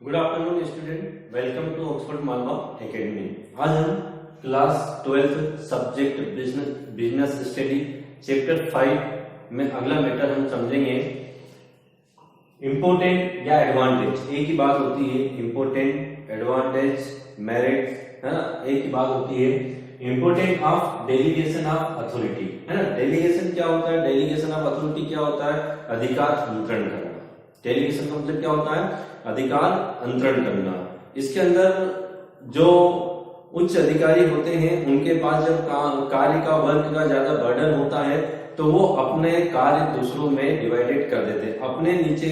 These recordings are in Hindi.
Good afternoon student, welcome to Oxford Malwa academy. आज हम class 12 subject business study chapter 5 में अगला मैटर हम समझेंगे इम्पोर्टेंट या एडवांटेज। एक ही बात होती है इम्पोर्टेंट, एडवांटेज, मेरिट, है ना। एक ही बात होती है important of delegation of authority, है ना। डेलीगेशन क्या होता है? डेलीगेशन ऑफ अथॉरिटी क्या होता है? अधिकार अंतरण करना। डेलीगेशन का मतलब क्या होता है? अधिकार अंतरण करना। इसके अंदर जो उच्च अधिकारी होते हैं उनके पास जब कार्य का वर्क का ज्यादा बर्डन होता है तो वो अपने कार्य दूसरों में डिवाइडेड कर देते हैं। अपने नीचे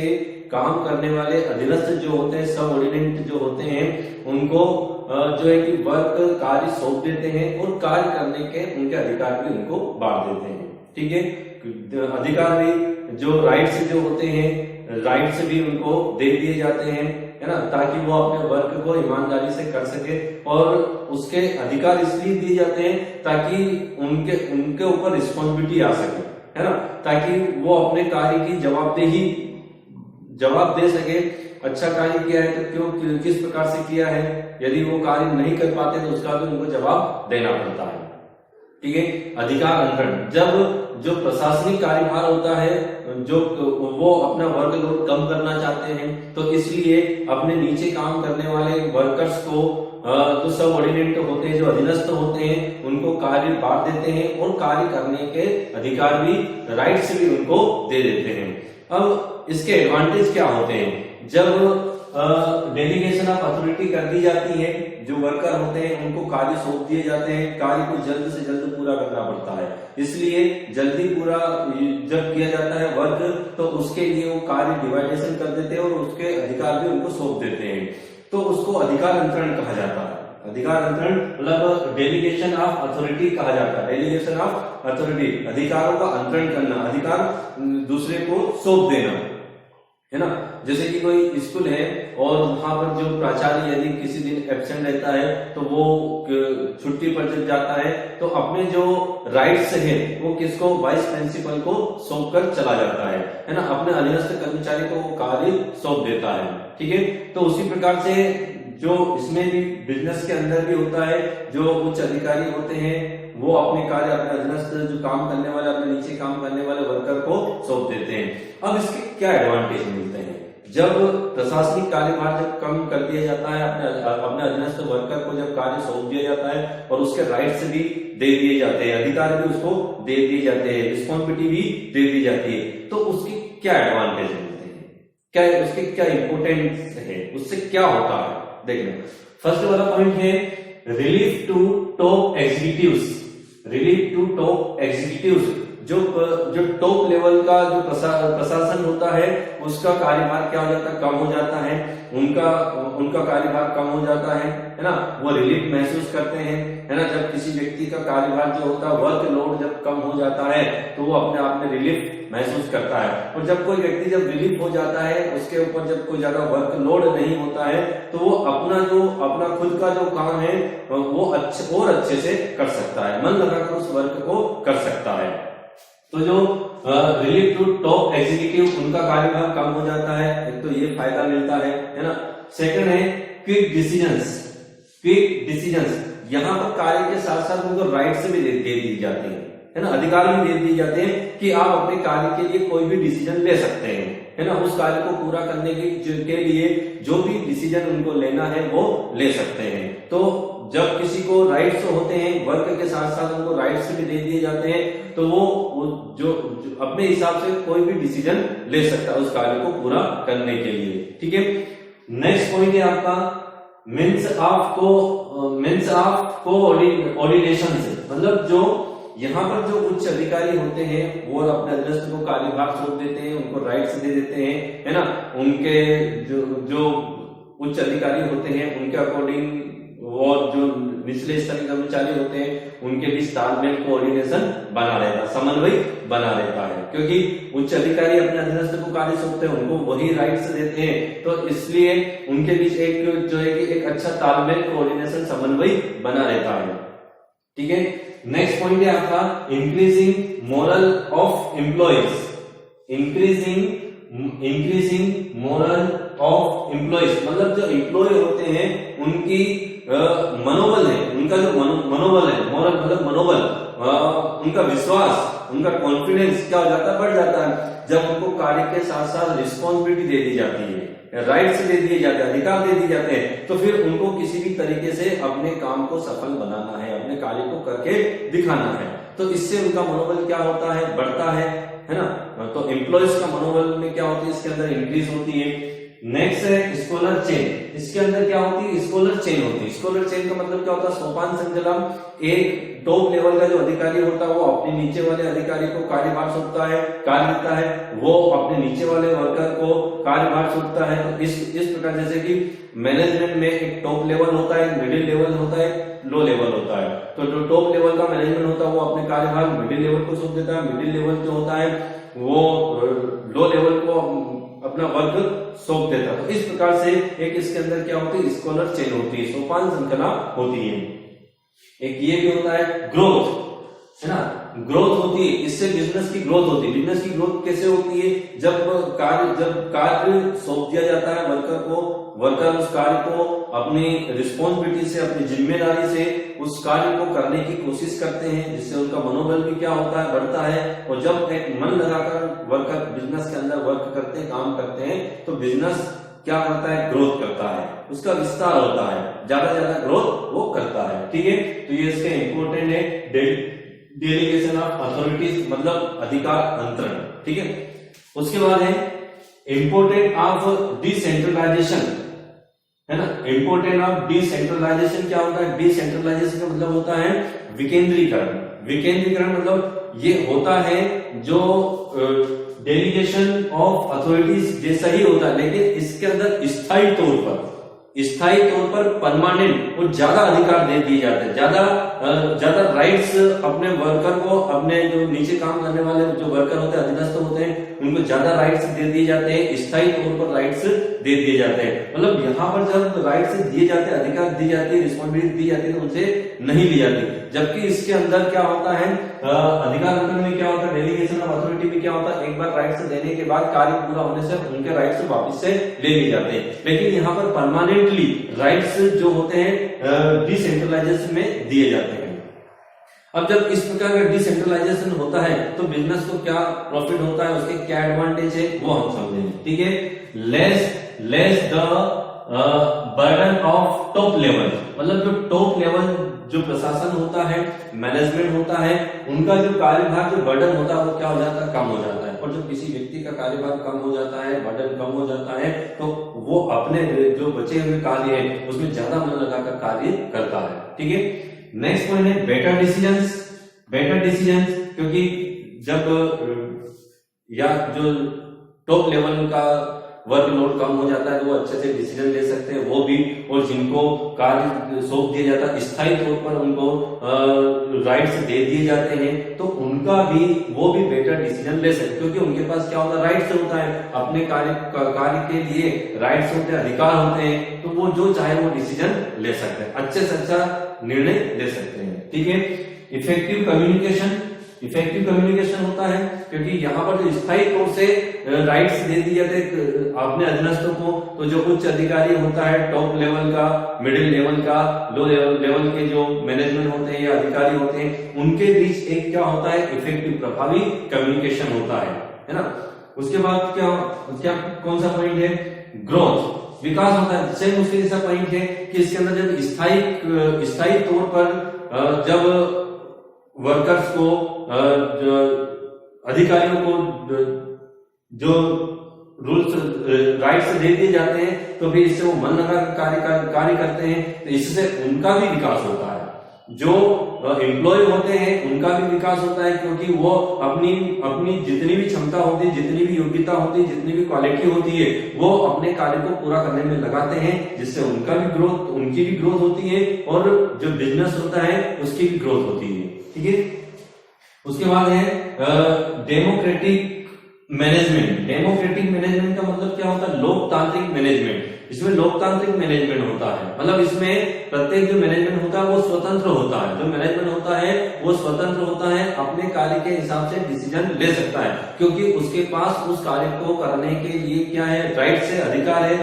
काम करने वाले अधीनस्थ जो होते हैं, सबऑर्डिनेट जो होते हैं, उनको जो है कि वर्क कार्य सौंप देते हैं और कार्य करने के उनके अधिकार भी उनको बांट देते हैं। ठीक है। अधिकार भी जो राइट्स जो होते हैं, राइट्स भी उनको दे दिए जाते हैं, है ना, ताकि वो अपने वर्क को ईमानदारी से कर सके। और उसके अधिकार इसलिए दिए जाते हैं ताकि उनके ऊपर रिस्पॉन्सिबिलिटी आ सके, है ना, ताकि वो अपने कार्य की जवाब दे सके। अच्छा कार्य किया है तो क्यों, किस प्रकार से किया है। यदि वो कार्य नहीं कर पाते तो उसका भी उनको जवाब देना पड़ता है। ठीक है। अधिकार अंतरण, जब जो प्रशासनिक कार्यभार होता है, जो वो अपना वर्कलोड कम करना चाहते हैं तो इसलिए अपने नीचे काम करने वाले वर्कर्स को जो सबऑर्डिनेट होते हैं, जो अधीनस्थ होते हैं, उनको कार्य बांट देते हैं और कार्य करने के अधिकार भी, राइट्स भी उनको दे देते हैं। अब इसके एडवांटेज क्या होते हैं? जब डेलीगेशन ऑफ अथॉरिटी कर दी जाती है, जो वर्कर होते हैं उनको कार्य सौंप दिए जाते हैं, कार्य को जल्द से जल्द पूरा करना पड़ता है। इसलिए जल्दी पूरा जब किया जाता है वर्क तो उसके लिए वो कार्य डिवाइडेशन कर देते हैं और उसके अधिकार भी उनको सौंप देते हैं। तो उसको अधिकार अंतरण कहा जाता है। अधिकार अंतरण मतलब डेलीगेशन ऑफ अथॉरिटी कहा जाता है। डेलीगेशन ऑफ अथॉरिटी, अधिकारों का अंतरण करना, अधिकार दूसरे को सौंप देना, है ना। जैसे कि कोई स्कूल है और वहां पर जो प्राचार्य यदि किसी दिन एब्सेंट रहता है तो वो छुट्टी पर जब जाता है तो अपने जो राइट्स है वो किसको, वाइस प्रिंसिपल को सौंप कर चला जाता है ना। अपने अधीनस्थ कर्मचारी को वो कार्य सौंप देता है। ठीक है। तो उसी प्रकार से जो इसमें भी बिजनेस के अंदर भी होता है, जो उच्च अधिकारी होते हैं वो अपने कार्य अपने अधीनस्थ जो काम करने वाले, अपने नीचे काम करने वाले वर्कर को सौंप देते हैं। अब इसके क्या एडवांटेज मिलते हैं? जब प्रशासनिक कार्यभार जब कम कर दिया जाता है, अपने अधीनस्थ वर्कर को जब कार्य सौंप दिया जाता है और उसके राइट्स भी दे दिए जाते हैं, अधिकार भी उसको दे दिए जाते हैं, रिस्पॉन्सिबिलिटी भी दे दी जाती है, तो उसकी क्या एडवांटेज मिलते हैं, क्या उसके क्या इंपोर्टेंस है, उससे क्या होता है? देखना, फर्स्ट वाला पॉइंट है relief to top executives. Relief to top executives, जो टॉप लेवल का जो प्रशासन होता है उसका कार्यभार क्या हो जाता है, कम हो जाता है। उनका कार्यभार कम हो जाता है ना। वो रिलीफ महसूस करते हैं, है ना। जब किसी व्यक्ति का कार्यभार जो होता है, वर्कलोड जब कम हो जाता है तो वो अपने आप में रिलीफ महसूस करता है। और जब कोई व्यक्ति जब रिलीफ हो जाता है, उसके ऊपर जब कोई ज्यादा वर्कलोड नहीं होता है तो वो अपना खुद का जो काम है वो अच्छे से कर सकता है, मन लगाकर उस वर्क को कर सकता है। तो जो रिलीफ टू टॉप एग्जीक्यूटिव, उनका कार्यभार कम हो जाता है, एक तो ये फायदा मिलता है ना। सेकंड है क्विक डिसीजंस। क्विक डिसीजंस, यहाँ पर कार्य के साथ साथ उनको राइट्स भी दे दी जाती है ना, अधिकार भी दे दिए जाते हैं कि आप अपने कार्य के लिए कोई भी डिसीजन ले सकते हैं, है ना। उस कार्य को पूरा करने के लिए जो भी डिसीजन उनको लेना है वो ले सकते हैं। तो जब किसी को राइट्स होते हैं, वर्क के साथ साथ उनको राइट्स भी दे दिए जाते हैं, तो वो जो अपने हिसाब से कोई भी डिसीजन ले सकता है उस कार्य को पूरा करने के लिए। ठीक है। नेक्स्ट पॉइंट है आपका मीन्स ऑफ कोऑर्डिनेशन, मतलब जो यहाँ पर जो उच्च अधिकारी होते हैं वो अपने अधीनस्थ को कार्यभार सौंप देते हैं, उनको राइट्स दे देते हैं, है ना। उनके जो उच्च अधिकारी होते हैं उनके अकॉर्डिंग और जो निचले स्तर के कर्मचारी होते हैं उनके बीच तालमेल, कोऑर्डिनेशन बना रहता है, समन्वय बना रहता है। क्योंकि उच्च अधिकारी अपने अधीनस्थ को कार्य सौंपते हैं, उनको वही राइट्स देते हैं, तो इसलिए उनके बीच एक जो है कि एक अच्छा तालमेल, कोऑर्डिनेशन, समन्वय बना रहता है। ठीक है। नेक्स्ट पॉइंट है आपका increasing moral of employees. Increasing moral of employees, मतलब जो एम्प्लॉय होते हैं उनकी मनोबल है, उनका जो मनोबल है, मोरल मतलब मनोबल, उनका विश्वास, उनका कॉन्फिडेंस क्या हो जाता है, बढ़ जाता है जब उनको कार्य के साथ साथ रिस्पॉन्सिबिलिटी दे दी जाती है, राइट्स दे दिए जाते हैं, अधिकार दे दिए जाते हैं, तो फिर उनको किसी भी तरीके से अपने काम को सफल बनाना है, अपने कार्य को करके दिखाना है, तो इससे उनका मनोबल क्या होता है, बढ़ता है ना। तो एम्प्लॉयज का मनोबल में क्या होती है, इसके अंदर इंक्रीज होती है। नेक्स्ट है स्कॉलर चेन, इसके अंदर क्या होती है, स्कॉलर चेन होती है। स्कॉलर चेन का मतलब क्या होता है, सोपान श्रृंखला, एक टॉप लेवल का जो अधिकारी होता है वो अपने नीचे वाले अधिकारी को कार्यभार सौंपता है, कार्य देता है, वो अपने नीचे वाले वर्कर को कार्यभार सौंपता है। तो इस प्रकार जैसे कि मैनेजमेंट में एक टॉप लेवल होता है, मिडिल लेवल होता है, लो लेवल होता है। तो जो टॉप लेवल का मैनेजमेंट होता है वो अपने कार्यभार मिडिल लेवल को सौंप देता है, मिडिल लेवल जो होता है वो लो लेवल को अपना वर्क सौंप देता है। तो इस प्रकार से एक इसके अंदर क्या होती है, स्कॉलर चेन होती है, सोपान श्रृंखला होती है। एक ये भी होता है ग्रोथ, है ना, ग्रोथ होती है, इससे बिजनेस की ग्रोथ होती है। बिजनेस की ग्रोथ कैसे होती है, जब कार्य सौंप दिया जाता है वर्कर को, वर्कर उस कार्य को अपनी रिस्पॉन्सिबिलिटी से, अपनी जिम्मेदारी से उस कार्य को करने की कोशिश करते हैं, जिससे उनका मनोबल भी क्या होता है, बढ़ता है। और जब एक मन लगाकर वर्कर बिजनेस के अंदर वर्क करते हैं, काम करते हैं, तो बिजनेस क्या करता है, ग्रोथ करता है, उसका विस्तार होता है, ज्यादा ज्यादा ग्रोथ वो करता है। ठीक है, तो ये इसके इंपोर्टेंट है, डेलीगेशन ऑफ अथॉरिटीज मतलब अधिकार अंतरण। ठीक है, उसके बाद है इंपोर्टेंट ऑफ डिसेंट्रलाइजेशन, है ना। इंपोर्टेंट ऑफ डिसेंट्रलाइजेशन क्या होता है, डिसेंट्रलाइजेशन का मतलब होता है विकेंद्रीकरण। विकेंद्रीकरण मतलब ये होता है जो डेलीगेशन ऑफ अथॉरिटीज जैसा ही होता है, लेकिन इसके अंदर स्थायी तौर पर परमानेंट और ज्यादा अधिकार दे दिए जाते हैं, ज्यादा राइट्स अपने वर्कर को, अपने जो नीचे काम करने वाले जो वर्कर होते हैं, अधीनस्थ होते हैं, उनको ज्यादा राइट्स दे दिए जाते हैं, स्थायी तौर पर राइट्स दे दिए जाते हैं। मतलब यहाँ पर जब राइट्स दिए जाते हैं, अधिकार दी जाती है, रिस्पॉन्सिबिलिटी दी जाती है, तो उनसे नहीं ली जाती। जबकि इसके अंदर क्या होता है, अधिकार अंतरण में क्या होता है, डेलीगेशन ऑफ अथॉरिटी में क्या होता है, एक बार राइट्स देने के बाद कार्य पूरा होने से उनके राइट्स वापस से ले लिए जाते हैं। लेकिन यहाँ पर परमानेंटली राइट्स जो होते हैं डिसेंट्रलाइजेशन में दिए जाते हैं। अब जब इस प्रकार का डिसेंट्रलाइजेशन होता है तो बिजनेस को क्या प्रॉफिट होता है, उसके क्या एडवांटेज है वो हम समझेंगे। ठीक है, less the burden of top level, मतलब जो टॉप लेवल जो प्रशासन होता है, मैनेजमेंट होता है, उनका जो कार्यभार, जो बर्डन होता है वो क्या हो जाता है, कम हो जाता है। और जब किसी व्यक्ति का कार्यभार कम हो जाता है, बर्डन कम हो जाता है, तो वो अपने जो बचे हुए कार्य है उसमें ज्यादा मन लगाकर कार्य करता है। ठीक है, नेक्स्ट पॉइंट है बेटर डिसीजंस। बेटर डिसीजंस क्योंकि जब या जो टॉप लेवल का वर्कलोड कम हो जाता है तो वो अच्छे से डिसीजन ले सकते हैं, वो भी, और जिनको कार्य सौंप दिया जाता है स्थायी तौर पर उनको राइट्स दे दिए जाते हैं, तो उनका भी, वो भी बेटर डिसीजन ले सकते हैं, क्योंकि उनके पास क्या होता है, राइट्स होता है, अपने कार्य के लिए राइट्स होते हैं, अधिकार होते हैं, तो वो जो चाहे वो डिसीजन ले सकते हैं, अच्छे से अच्छा निर्णय ले सकते हैं। ठीक है, इफेक्टिव कम्युनिकेशन होता है, क्योंकि यहाँ पर जो स्थायी तौर से राइट्स दे दिए जाते अपने अधीनस्थों को, तो जो उच्च अधिकारी होता है, टॉप लेवल का, मिडिल लेवल का, लो लेवल के जो मैनेजमेंट होते हैं या अधिकारी होते हैं, उनके बीच एक क्या होता है, इफेक्टिव प्रभावी कम्युनिकेशन होता है ना। उसके बाद क्या कौन सा पॉइंट है, ग्रोथ, विकास होता है। सेम उसके जैसा पॉइंट है कि इसके अंदर जब स्थायी तौर पर जब वर्कर्स को, अधिकारियों को जो रूल्स राइट्स दे दिए जाते हैं, तो भी इससे वो मन लगा कार्य करते हैं, तो इससे उनका भी विकास होता है। जो एम्प्लॉय होते हैं उनका भी विकास होता है, क्योंकि वो अपनी जितनी भी क्षमता होती है, जितनी भी योग्यता होती है, जितनी भी क्वालिटी होती है, वो अपने कार्य को पूरा करने में लगाते हैं, जिससे उनका भी ग्रोथ, उनकी भी ग्रोथ होती है, और जो बिजनेस होता है उसकी भी ग्रोथ होती है। ठीक है, उसके बाद है डेमोक्रेटिक मैनेजमेंट, डेमोक्रेटिक मैनेजमेंट का मतलब क्या होता है? लोकतांत्रिक मैनेजमेंट। इसमें लोकतांत्रिक मैनेजमेंट होता है, मतलब इसमें प्रत्येक जो मैनेजमेंट होता है वो स्वतंत्र होता है। जो मैनेजमेंट होता है वो स्वतंत्र होता है, अपने कार्य के हिसाब से डिसीजन ले सकता है, क्योंकि उसके पास उस कार्य को करने के लिए क्या है? राइट से अधिकार है,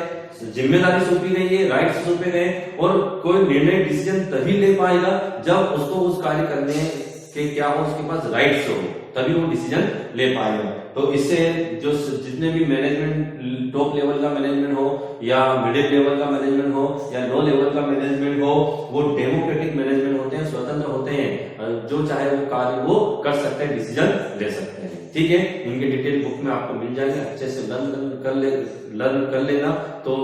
जिम्मेदारी सौंपी गई है, राइट सौंपे गए, और कोई निर्णय डिसीजन तभी ले पाएगा जब उसको उस कार्य करने के क्या हो, उसके पास राइट्स हो, तभी वो डिसीजन ले पाएगा। तो इससे जो जितने भी मैनेजमेंट, टॉप लेवल का मैनेजमेंट हो या मिडिल लेवल का मैनेजमेंट हो या लो लेवल का मैनेजमेंट हो, वो डेमोक्रेटिक मैनेजमेंट होते हैं, स्वतंत्र होते हैं, जो चाहे वो कार्य वो कर सकते हैं, डिसीजन ले सकते हैं। ठीक है, इनके डिटेल बुक में आपको मिल जाएंगे, अच्छे से लर्न कर लेना। तो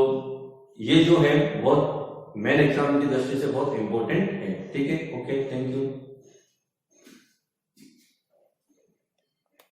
ये जो है बहुत मेन एग्जाम की दृष्टि से बहुत इंपॉर्टेंट है। ठीक है, ओके, थैंक यू।